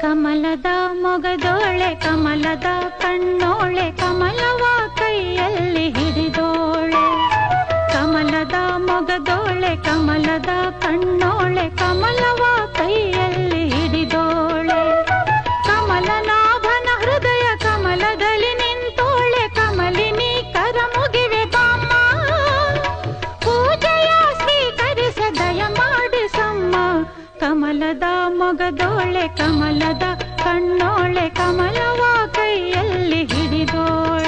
ಕಮಲದ ಮೊಗದೋಳೆ ಕಮಲದ ಕಣ್ಣೋಳೆ ಕಮಲವ ಕೈಯಲ್ಲಿ ಹಿಡಿದೋಳೆ ಕಮಲದ ಮೊಗದೋಳೆ ಕಮಲದ ಕಣ್ಣೋಳೆ ಕಮಲವ ಕೈಯಲ್ಲಿ ಹಿಡಿದೋಳೆ ಕಮಲನಾಭನ ಹೃದಯ ಕಮಲದಲ್ಲಿ ನಿಂತೋಳೆ ಕಮಲಿನಿ ಕರ ಮುಗಿವೆ ಬಾಮ್ಮ ಪೂಜೆಯ ಸ್ವೀಕರಿಸ ದಯ ಮಾಡಿಸಮ್ಮ ಕಮಲದ ಮೊಗದೋಳೆ ಕಮಲದ ಕಣ್ಣೋಳೆ ಕಮಲವ ಕೈಯಲ್ಲಿ ಹಿಡಿದೋಳೆ